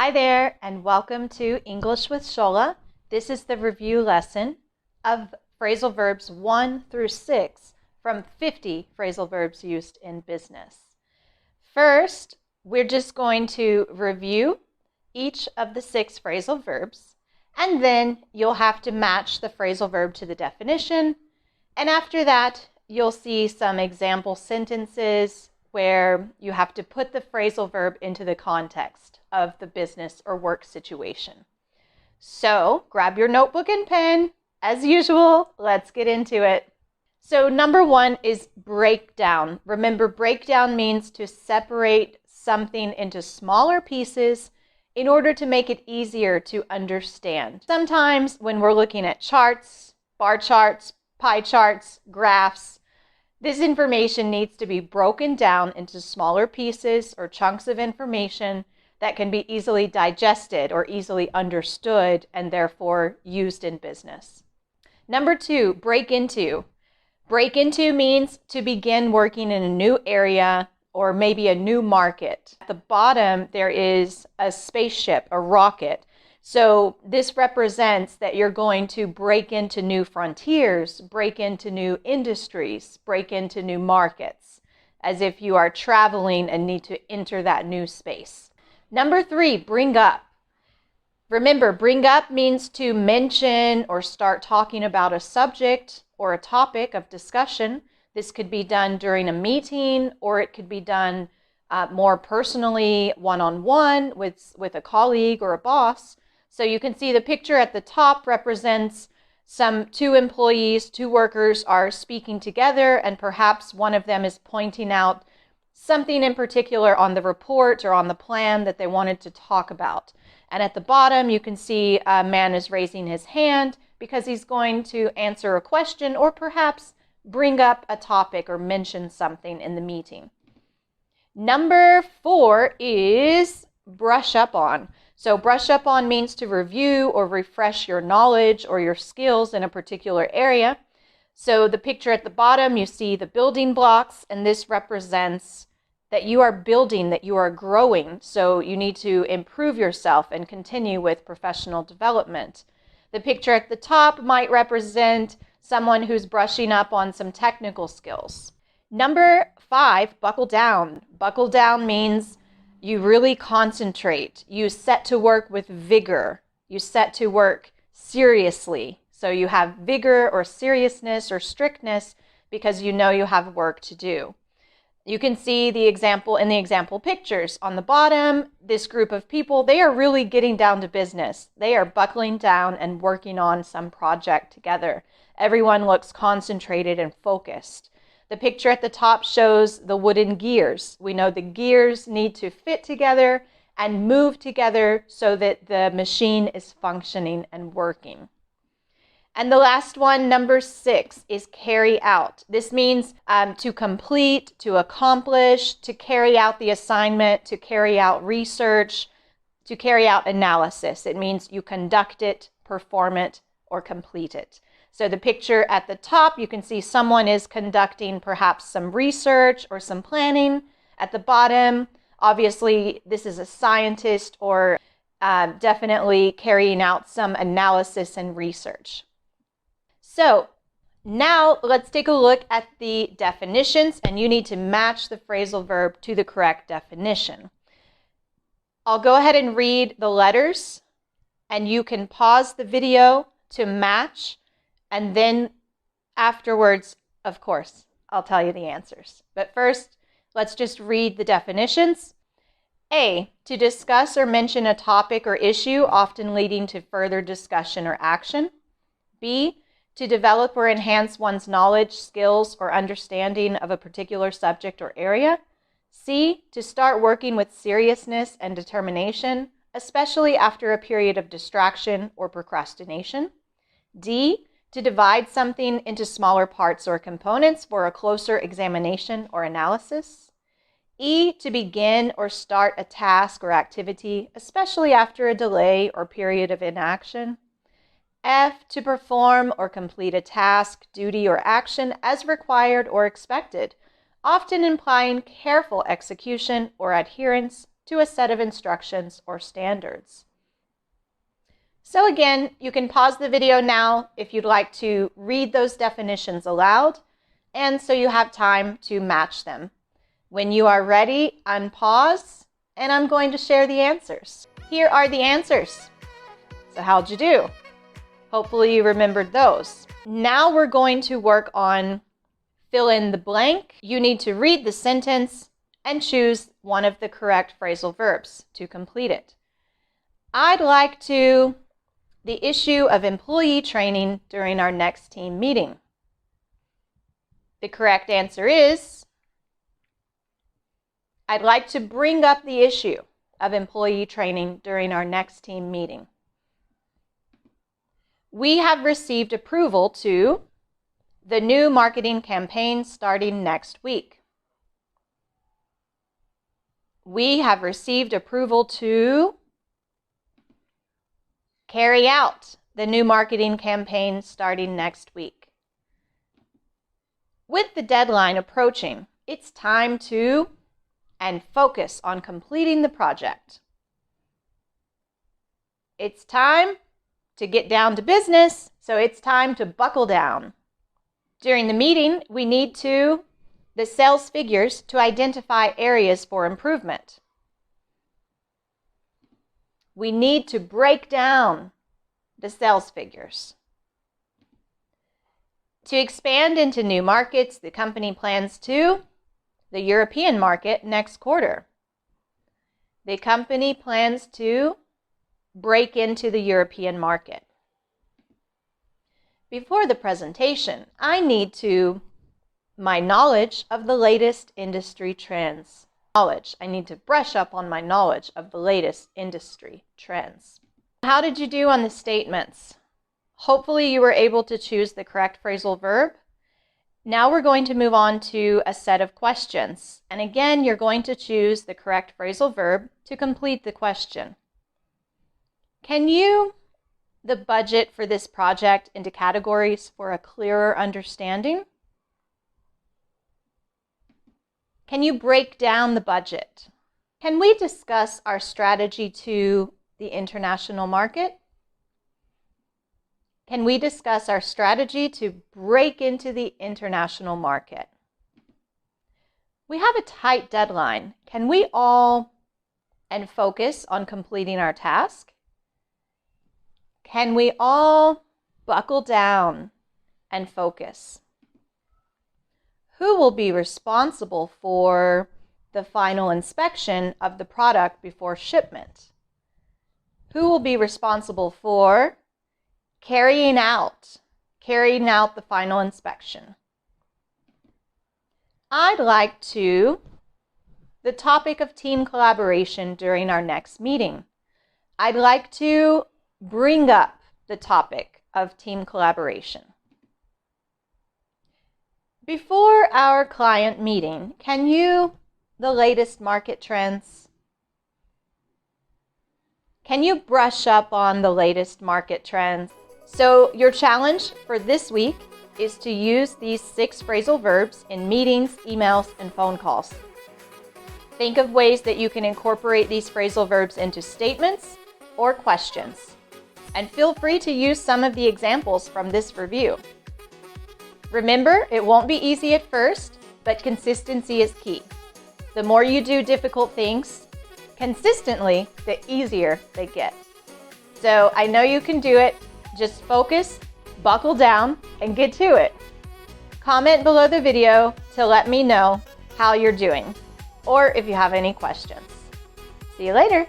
Hi there, and welcome to English with Shola. This is the review lesson of phrasal verbs 1 through 6 from 50 phrasal verbs used in business. First, we're just going to review each of the 6 phrasal verbs, and then you'll have to match the phrasal verb to the definition. And after that, you'll see some example sentences where you have to put the phrasal verb into the context of the business or work situation. So grab your notebook and pen. As usual, let's get into it. So number 1 is breakdown. Remember, breakdown means to separate something into smaller pieces in order to make it easier to understand. Sometimes when we're looking at charts, bar charts, pie charts, graphs, this information needs to be broken down into smaller pieces or chunks of information that can be easily digested or easily understood and therefore used in business. Number 2, break into. Break into means to begin working in a new area or maybe a new market. At the bottom, there is a spaceship, a rocket. So this represents that you're going to break into new frontiers, break into new industries, break into new markets, as if you are traveling and need to enter that new space. Number 3, bring up. Remember, bring up means to mention or start talking about a subject or a topic of discussion. This could be done during a meeting, or it could be done more personally, one-on-one with a colleague or a boss. So you can see the picture at the top represents two employees, 2 workers are speaking together, and perhaps one of them is pointing out something in particular on the report or on the plan that they wanted to talk about. And at the bottom, you can see a man is raising his hand because he's going to answer a question or perhaps bring up a topic or mention something in the meeting. Number 4 is brush up on. So brush up on means to review or refresh your knowledge or your skills in a particular area. So the picture at the bottom, you see the building blocks, and this represents that you are building, that you are growing. So you need to improve yourself and continue with professional development. The picture at the top might represent someone who's brushing up on some technical skills. Number 5, buckle down. Buckle down means you really concentrate. You set to work with vigor. You set to work seriously. So you have vigor or seriousness or strictness because you know you have work to do. You can see the example in the example pictures. On the bottom, this group of people, they are really getting down to business. They are buckling down and working on some project together. Everyone looks concentrated and focused. The picture at the top shows the wooden gears. We know the gears need to fit together and move together so that the machine is functioning and working. And the last one, number 6, is carry out. This means to complete, to accomplish, to carry out the assignment, to carry out research, to carry out analysis. It means you conduct it, perform it, or complete it. So the picture at the top, you can see someone is conducting perhaps some research or some planning. At the bottom, obviously, this is a scientist or definitely carrying out some analysis and research. So now let's take a look at the definitions, and you need to match the phrasal verb to the correct definition. I'll go ahead and read the letters, and you can pause the video to match, and then afterwards, of course, I'll tell you the answers. But first, let's just read the definitions. A, to discuss or mention a topic or issue, often leading to further discussion or action. B, to develop or enhance one's knowledge, skills, or understanding of a particular subject or area. C, to start working with seriousness and determination, especially after a period of distraction or procrastination. D, to divide something into smaller parts or components for a closer examination or analysis. E, to begin or start a task or activity, especially after a delay or period of inaction. F, to perform or complete a task, duty, or action as required or expected, often implying careful execution or adherence to a set of instructions or standards. So again, you can pause the video now if you'd like to read those definitions aloud, and so you have time to match them. When you are ready, unpause, and I'm going to share the answers. Here are the answers. So how'd you do? Hopefully you remembered those. Now we're going to work on fill in the blank. You need to read the sentence and choose one of the correct phrasal verbs to complete it. I'd like to the issue of employee training during our next team meeting. The correct answer is, I'd like to bring up the issue of employee training during our next team meeting. We have received approval to the new marketing campaign starting next week. We have received approval to carry out the new marketing campaign starting next week. With the deadline approaching, it's time to and focus on completing the project. It's time to get down to business, so it's time to buckle down. During the meeting, we need the sales figures to identify areas for improvement. We need to break down the sales figures. To expand into new markets, the company plans to the European market next quarter. The company plans to break into the European market. Before the presentation, I need my knowledge of the latest industry trends. I need to brush up on my knowledge of the latest industry trends. How did you do on the statements? Hopefully you were able to choose the correct phrasal verb. Now we're going to move on to a set of questions. And again, you're going to choose the correct phrasal verb to complete the question. Can you the budget for this project into categories for a clearer understanding? Can you break down the budget? Can we discuss our strategy to the international market? Can we discuss our strategy to break into the international market? We have a tight deadline. Can we all and focus on completing our task? Can we all buckle down and focus? Who will be responsible for the final inspection of the product before shipment? Who will be responsible for carrying out the final inspection? I'd like the topic of team collaboration during our next meeting. I'd like to bring up the topic of team collaboration. Before our client meeting, can you the latest market trends? Can you brush up on the latest market trends? So your challenge for this week is to use these 6 phrasal verbs in meetings, emails, and phone calls. Think of ways that you can incorporate these phrasal verbs into statements or questions. And feel free to use some of the examples from this review. Remember, it won't be easy at first, but consistency is key. The more you do difficult things consistently, the easier they get. So I know you can do it. Just focus, buckle down, and get to it. Comment below the video to let me know how you're doing, or if you have any questions. See you later.